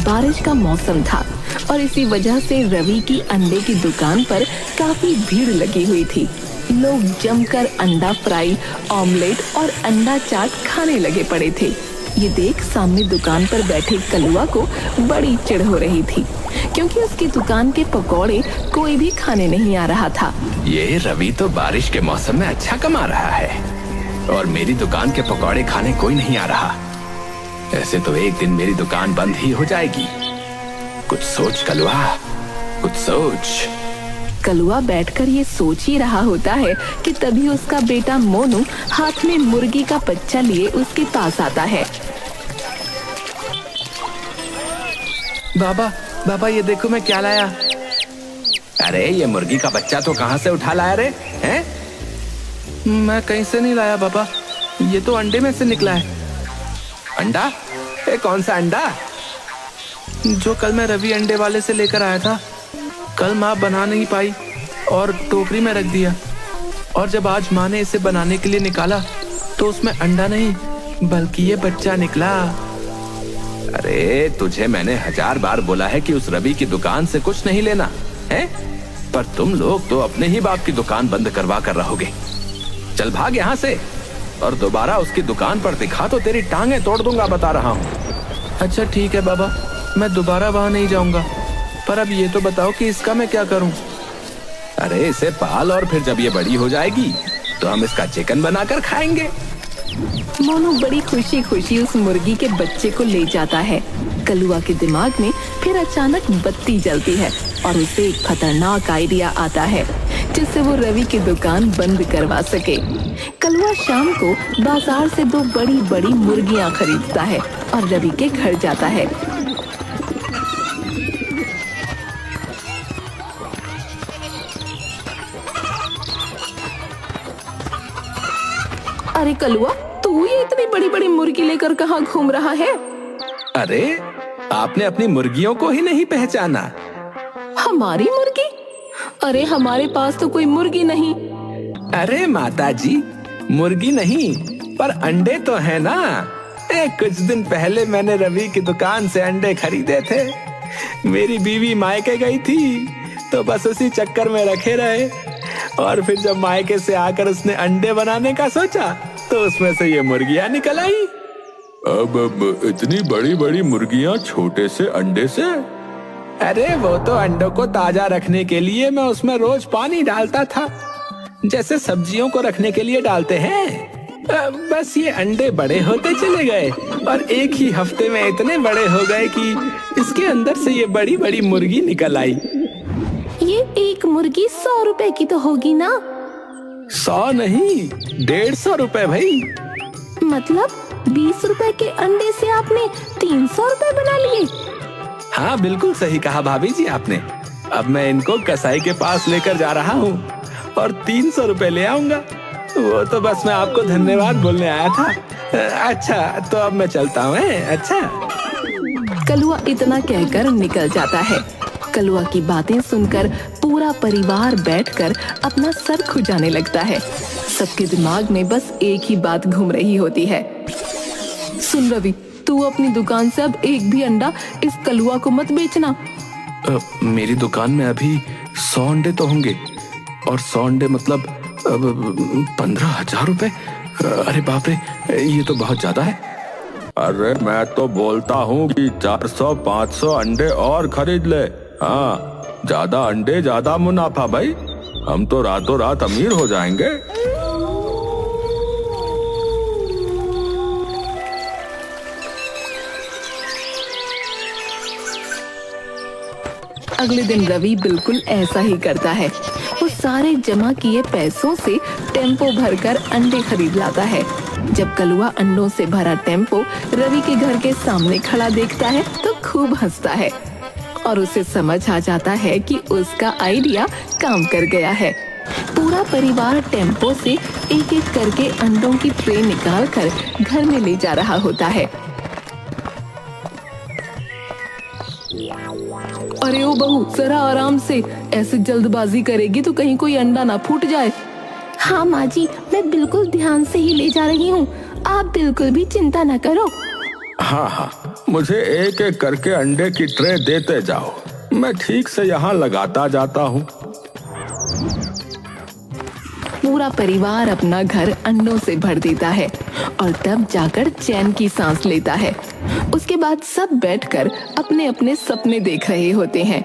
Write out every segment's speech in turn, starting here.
बारिश का मौसम था और इसी वजह से रवि की अंडे की दुकान पर काफी भीड़ लगी हुई थी। लोग जमकर अंडा फ्राई, ऑमलेट और अंडा चाट खाने लगे पड़े थे। ये देख सामने दुकान पर बैठे कलुआ को बड़ी चिढ़ हो रही थी, क्योंकि उसकी दुकान के पकौड़े कोई भी खाने नहीं आ रहा था। ये रवि तो बारिश के मौसम में अच्छा कमा रहा है और मेरी दुकान के पकौड़े खाने कोई नहीं आ रहा। ऐसे तो एक दिन मेरी दुकान बंद ही हो जाएगी। कुछ सोच कलुआ, कुछ सोच। कलुआ बैठकर ये सोच ही रहा होता है कि तभी उसका बेटा मोनू हाथ में मुर्गी का बच्चा लिए उसके पास आता है। बाबा, बाबा ये देखो मैं क्या लाया। अरे ये मुर्गी का बच्चा तो कहाँ से उठा लाया रे? हैं? मैं कहीं से नहीं लाया बाबा, ये तो अंडे में से निकला है। अंडा? ये कौन सा अंडा? जो कल मैं रवि अंडे वाले से लेकर आया था। कल माँ बना नहीं पाई और टोकरी में रख दिया, और जब आज माँ ने इसे बनाने के लिए निकाला तो उसमें अंडा नहीं बल्कि ये बच्चा निकला। अरे तुझे मैंने 1000 बार बोला है कि उस रवि की दुकान से कुछ नहीं लेना है, पर तुम लोग तो अपने ही बाप की दुकान बंद करवा कर रहोगे। चल भाग यहाँ से, और दोबारा उसकी दुकान पर दिखा तो तेरी टांगे तोड़ दूंगा, बता रहा हूँ। अच्छा ठीक है बाबा, मैं दोबारा वहाँ नहीं जाऊंगा, पर अब ये तो बताओ कि इसका मैं क्या करूं? अरे इसे पाल और फिर जब ये बड़ी हो जाएगी तो हम इसका चिकन बनाकर खाएंगे। मोनू बड़ी खुशी खुशी उस मुर्गी के बच्चे को ले जाता है। कलुआ के दिमाग में फिर अचानक बत्ती जलती है और उसे एक खतरनाक आइडिया आता है जिससे वो रवि की दुकान बंद करवा सके। कलुआ शाम को बाजार से 2 बड़ी बड़ी मुर्गियां खरीदता है और रवि के घर जाता है। अरे कलुआ, तू ये इतनी बड़ी बड़ी मुर्गी लेकर कहाँ घूम रहा है? अरे आपने अपनी मुर्गियों को ही नहीं पहचाना? हमारी मुर्गी? अरे हमारे पास तो कोई मुर्गी नहीं। अरे माता जी, मुर्गी नहीं पर अंडे तो है ना। कुछ दिन पहले मैंने रवि की दुकान से अंडे खरीदे थे। मेरी बीवी मायके गई थी तो बस उसी चक्कर में रखे रहे, और फिर जब मायके से आकर उसने अंडे बनाने का सोचा तो उसमें से ये मुर्गियां निकल आई। अब इतनी बड़ी बड़ी मुर्गियां छोटे से अंडे से? अरे वो तो अंडों को ताजा रखने के लिए मैं उसमें रोज पानी डालता था, जैसे सब्जियों को रखने के लिए डालते हैं। बस ये अंडे बड़े होते चले गए और एक ही हफ्ते में इतने बड़े हो गए कि इसके अंदर से ये बड़ी बड़ी मुर्गी निकल आई। ये एक मुर्गी 100 रुपए की तो होगी ना? 100 नहीं, 150 रुपए भाई। मतलब 20 रुपए के अंडे से आपने 300 रुपए बना लिए? हाँ बिल्कुल सही कहा भाभी जी आपने। अब मैं इनको कसाई के पास लेकर जा रहा हूँ और 300 रुपए ले आऊंगा। वो तो बस मैं आपको धन्यवाद बोलने आया था। अच्छा तो अब मैं चलता हूँ। अच्छा। कलुआ इतना कहकर निकल जाता है। कलुआ की बातें सुनकर पूरा परिवार बैठकर अपना सर खुजाने लगता है। सबके दिमाग में बस एक ही बात घूम रही होती है। सुन रवि, तू अपनी दुकान से अब एक भी अंडा इस कलुआ को मत बेचना। मेरी दुकान में अभी 100 अंडे तो होंगे, और 100 अंडे मतलब 15,000 रुपए। अरे बाप रे, ये तो बहुत ज्यादा है। अरे मैं तो बोलता हूँ कि 400-500 अंडे और खरीद ले। हाँ, ज्यादा अंडे ज्यादा मुनाफा भाई, हम तो रातों रात अमीर हो जाएंगे। अगले दिन रवि बिल्कुल ऐसा ही करता है। वो सारे जमा किए पैसों से टेम्पो भरकर अंडे खरीद लाता है। जब कलुआ अंडों से भरा टेम्पो रवि के घर के सामने खड़ा देखता है तो खूब हंसता है और उसे समझ आ जाता है कि उसका आइडिया काम कर गया है। पूरा परिवार टेम्पो से एक एक करके अंडों की ट्रे निकाल कर घर में ले जा रहा होता है। अरे ओ बहू, जरा आराम से, ऐसे जल्दबाजी करेगी तो कहीं कोई अंडा ना फूट जाए। हाँ माँ जी, मैं बिल्कुल ध्यान से ही ले जा रही हूँ, आप बिल्कुल भी चिंता न करो। हाँ हाँ, मुझे एक एक करके अंडे की ट्रे देते जाओ, मैं ठीक से यहाँ लगाता जाता हूँ। पूरा परिवार अपना घर अंडों से भर देता है और तब जाकर चैन की सांस लेता है। उसके बाद सब बैठकर अपने अपने सपने देख रहे होते हैं।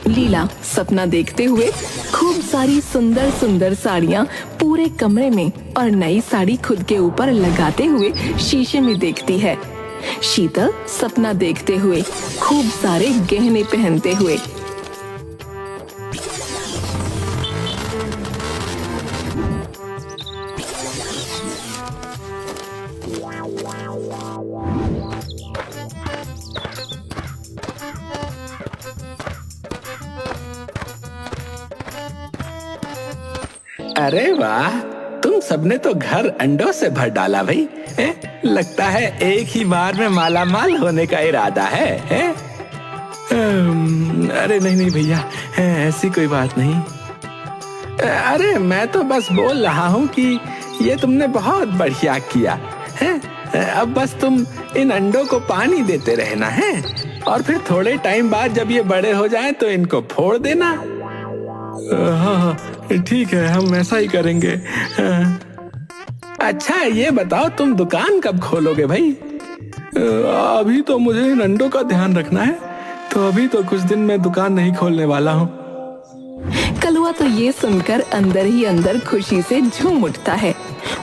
लीला सपना देखते हुए खूब सारी सुंदर सुंदर साड़ियाँ पूरे कमरे में और नई साड़ी खुद के ऊपर लगाते हुए शीशे में देखती है। शीतल सपना देखते हुए खूब सारे गहने पहनते हुए। अरे वाह, तुम सबने तो घर अंडों से भर डाला भाई। लगता है एक ही बार में माला माल होने का इरादा है? अरे नहीं नहीं भैया, ऐसी कोई बात नहीं। अरे मैं तो बस बोल रहा हूँ कि ये तुमने बहुत बढ़िया किया है। अब बस तुम इन अंडों को पानी देते रहना है और फिर थोड़े टाइम बाद जब ये बड़े हो जाएं तो इनको फोड़ देना। हाँ, ठीक है, हम ऐसा ही करेंगे। अच्छा ये बताओ, तुम दुकान कब खोलोगे भाई? अभी तो मुझे इन अंडों का ध्यान रखना है, तो अभी तो कुछ दिन में दुकान नहीं खोलने वाला हूँ। कलुआ तो ये सुनकर अंदर ही अंदर खुशी से झूम उठता है।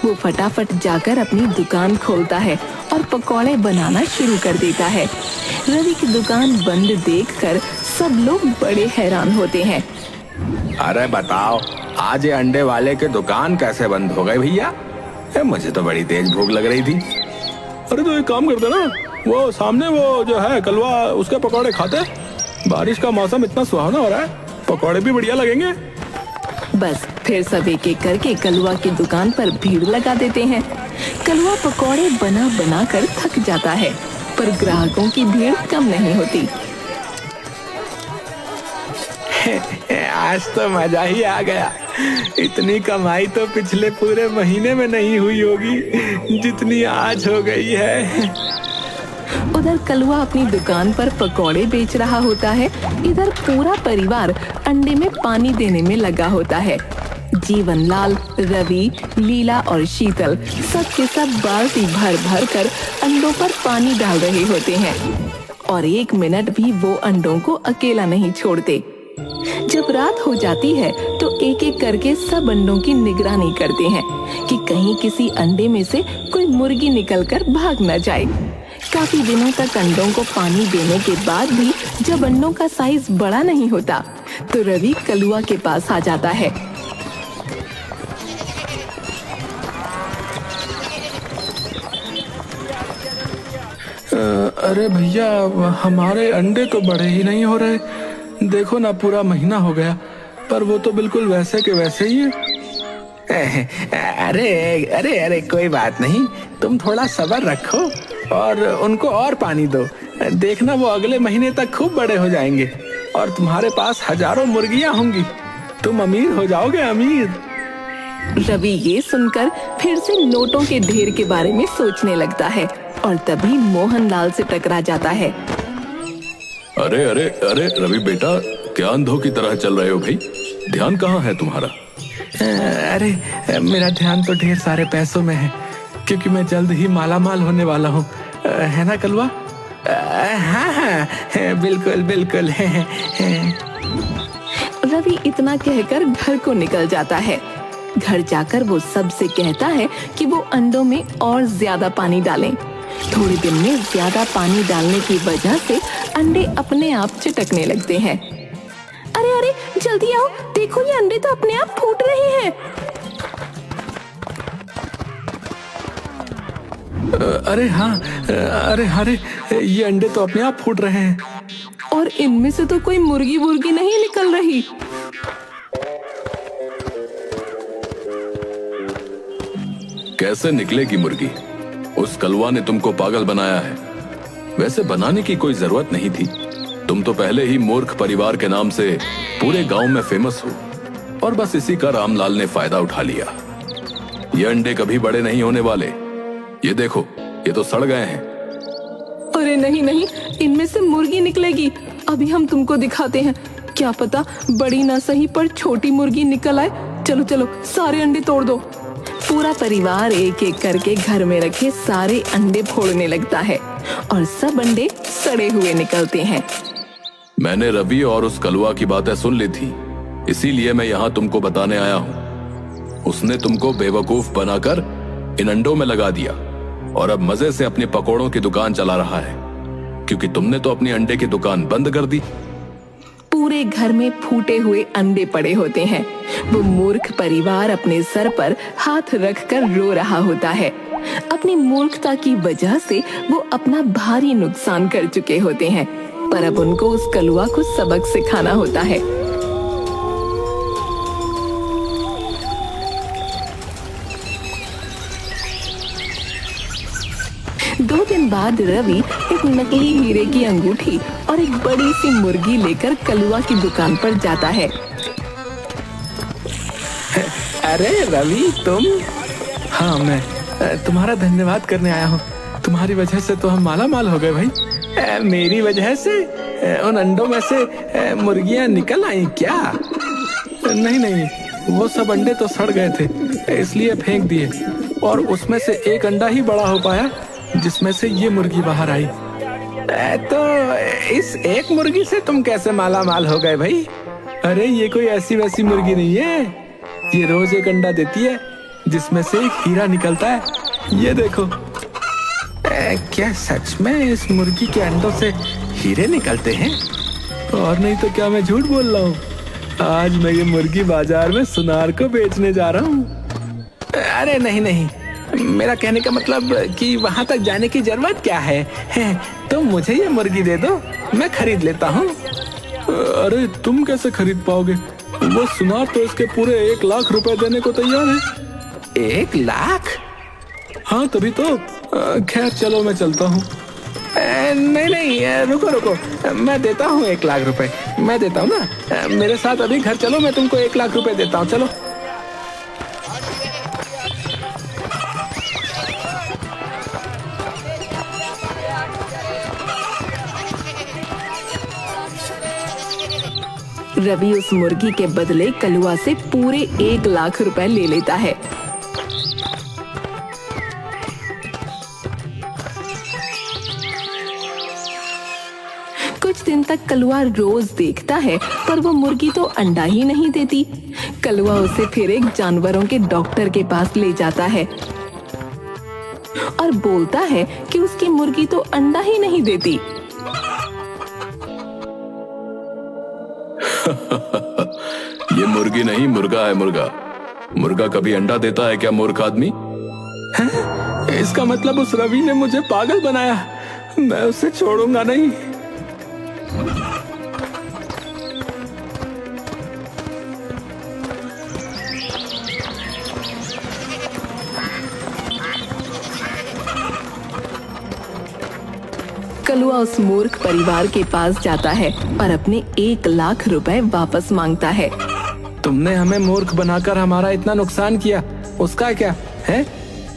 वो फटाफट जाकर अपनी दुकान खोलता है और पकौड़े बनाना शुरू कर देता है। रवि की दुकान बंद देखकर सब लोग बड़े हैरान होते हैं। अरे बताओ, आज ये अंडे वाले के दुकान कैसे बंद हो गए भैया? मुझे तो बड़ी तेज भूख लग रही थी। अरे तो एक काम करते ना, वो सामने वो जो है कलवा, उसके पकौड़े खाते। बारिश का मौसम इतना सुहावना हो रहा है, पकौड़े भी बढ़िया लगेंगे। बस फिर सब एक एक करके कलुआ की दुकान पर भीड़ लगा देते हैं। कलुआ पकौड़े बना बना कर थक जाता है, पर ग्राहकों की भीड़ कम नहीं होती। आज तो मजा ही आ गया। इतनी कमाई तो पिछले पूरे महीने में नहीं हुई होगी जितनी आज हो गई है। उधर कलुआ अपनी दुकान पर पकौड़े बेच रहा होता है, इधर पूरा परिवार अंडे में पानी देने में लगा होता है। जीवनलाल, रवि, लीला और शीतल सब के सब बाल्टी भर भर कर अंडों पर पानी डाल रहे होते हैं और एक मिनट भी वो अंडों को अकेला नहीं छोड़ते। जब रात हो जाती है तो एक एक करके सब अंडों की निगरानी करते हैं कि कहीं किसी अंडे में से कोई मुर्गी निकलकर भाग न जाए। काफी दिनों तक अंडों को पानी देने के बाद भी जब अंडों का साइज बड़ा नहीं होता तो रवि कलुआ के पास आ जाता है। अरे भैया, हमारे अंडे तो बड़े ही नहीं हो रहे। देखो ना, पूरा महीना हो गया पर वो तो बिल्कुल वैसे के वैसे ही है। अरे अरे अरे कोई बात नहीं, तुम थोड़ा सब्र रखो और उनको और पानी दो। देखना वो अगले महीने तक खूब बड़े हो जाएंगे और तुम्हारे पास हजारों मुर्गियां होंगी। तुम अमीर हो जाओगे, अमीर। रवि ये सुनकर फिर से नोटों के ढेर के बारे में सोचने लगता है और तभी मोहनलाल से टकरा जाता है। अरे अरे अरे रवि बेटा, क्या अंधों की तरह चल रहे हो भाई? ध्यान कहाँ है तुम्हारा? अरे मेरा ध्यान तो ढेर सारे पैसों में है, क्योंकि मैं जल्द ही माला माल होने वाला हूँ, है ना कलवा? हाँ हाँ बिल्कुल बिल्कुल। रवि इतना कहकर घर को निकल जाता है। घर जाकर वो सबसे कहता है कि वो अंडों में और ज्यादा पानी डालें। थोड़े दिन में ज्यादा पानी डालने की वजह से अंडे अपने आप चिटकने लगते हैं। अरे अरे जल्दी आओ, देखो ये अंडे तो अपने आप फूट रहे हैं। अरे हाँ, अरे ये अंडे तो अपने आप फूट रहे हैं और इनमें से तो कोई मुर्गी वुर्गी नहीं निकल रही। कैसे निकलेगी मुर्गी? उस कलवा ने तुमको पागल बनाया है। वैसे बनाने की कोई जरूरत नहीं थी। तुम तो पहले ही मूर्ख परिवार के नाम से पूरे गांव में फेमस हो और बस इसी का रामलाल ने फायदा उठा लिया। ये अंडे कभी बड़े नहीं होने वाले। ये देखो, ये तो सड़ गए हैं। अरे नहीं नहीं, इनमें से मुर्गी निकलेगी। अभी हम तुमको दिखाते हैं, क्या पता बड़ी ना सही पर छोटी मुर्गी निकल आए। चलो चलो, सारे अंडे तोड़ दो। पूरा परिवार एक एक करके घर में रखे सारे अंडे फोड़ने लगता है और सब अंडे सड़े हुए निकलते हैं। मैंने रवि और उस कलवा की बातें सुन ली थी, इसीलिए मैं यहाँ तुमको बताने आया हूँ। उसने तुमको बेवकूफ बनाकर इन अंडों में लगा दिया और अब मजे से अपनी पकौड़ों की दुकान चला रहा है, क्योंकि तुमने तो अपनी अंडे की दुकान बंद कर दी। पूरे घर में फूटे हुए अंडे पड़े होते हैं। वो मूर्ख परिवार अपने सर पर हाथ रखकर रो रहा होता है। अपनी मूर्खता की वजह से वो अपना भारी नुकसान कर चुके होते हैं, पर अब उनको उस कलुआ को सबक सिखाना होता है। दो दिन बाद रवि एक नकली हीरे की अंगूठी और एक बड़ी सी मुर्गी लेकर कलुआ की दुकान पर जाता है। अरे रवि, तुम? हाँ, मैं तुम्हारा धन्यवाद करने आया हूँ। तुम्हारी वजह से तो हम माला माल हो गए भाई। मेरी वजह से उन अंडों में से मुर्गियाँ निकल आई क्या? नहीं नहीं, वो सब अंडे तो सड़ गए थे, इसलिए फेंक दिए और उसमें से एक अंडा ही बड़ा हो पाया जिसमें से ये मुर्गी बाहर आई। तो इस एक मुर्गी से तुम कैसे माला माल हो गए भाई? अरे ये कोई ऐसी वैसी मुर्गी नहीं है, ये रोज एक अंडा देती है जिसमें से एक हीरा निकलता है। ये देखो। क्या सच में इस मुर्गी के अंडों से हीरे निकलते हैं? और नहीं तो क्या मैं झूठ बोल रहा हूँ? आज मैं ये मुर्गी बाजार में सुनार को बेचने जा रहा हूँ। अरे नहीं नहीं, मेरा कहने का मतलब कि वहाँ तक जाने की जरूरत क्या है? तो मुझे ये मुर्गी दे दो, मैं खरीद लेता हूँ। अरे तुम कैसे खरीद पाओगे? वो सुनार तो इसके पूरे 1 लाख रुपए देने को तैयार है। 1 लाख? हाँ तभी तो। खैर चलो, मैं चलता हूँ। नहीं नहीं, रुको रुको, मैं देता हूँ 1 लाख रुपए। मैं देता हूँ ना, मेरे साथ अभी घर चलो, मैं तुमको 1 लाख रुपए देता हूँ। चलो। रवि उस मुर्गी के बदले कलुआ से पूरे 1 लाख रुपए ले लेता है। कुछ दिन तक कलुआ रोज देखता है, पर वो मुर्गी तो अंडा ही नहीं देती। कलुआ उसे फिर एक जानवरों के डॉक्टर के पास ले जाता है और बोलता है कि उसकी मुर्गी तो अंडा ही नहीं देती। ये मुर्गी नहीं, मुर्गा है, मुर्गा। मुर्गा कभी अंडा देता है क्या, मूर्ख आदमी? इसका मतलब उस रवि ने मुझे पागल बनाया। मैं उसे छोड़ूंगा नहीं। कलुआ उस मूर्ख परिवार के पास जाता है और अपने 1 लाख रुपए वापस मांगता है। तुमने हमें मूर्ख बनाकर हमारा इतना नुकसान किया, उसका क्या है?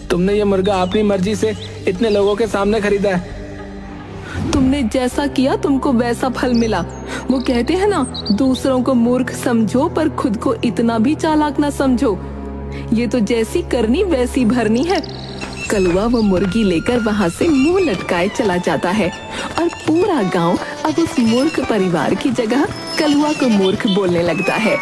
तुमने ये मुर्गा अपनी मर्जी से इतने लोगों के सामने खरीदा है। तुमने जैसा किया तुमको वैसा फल मिला। वो कहते हैं ना, दूसरों को मूर्ख समझो पर खुद को इतना भी चालाक ना समझो। ये तो जैसी करनी वैसी भरनी है। कलुआ वो मुर्गी लेकर वहाँ से मुंह लटकाए चला जाता है और पूरा गांव अब उस मूर्ख परिवार की जगह कलुआ को मूर्ख बोलने लगता है।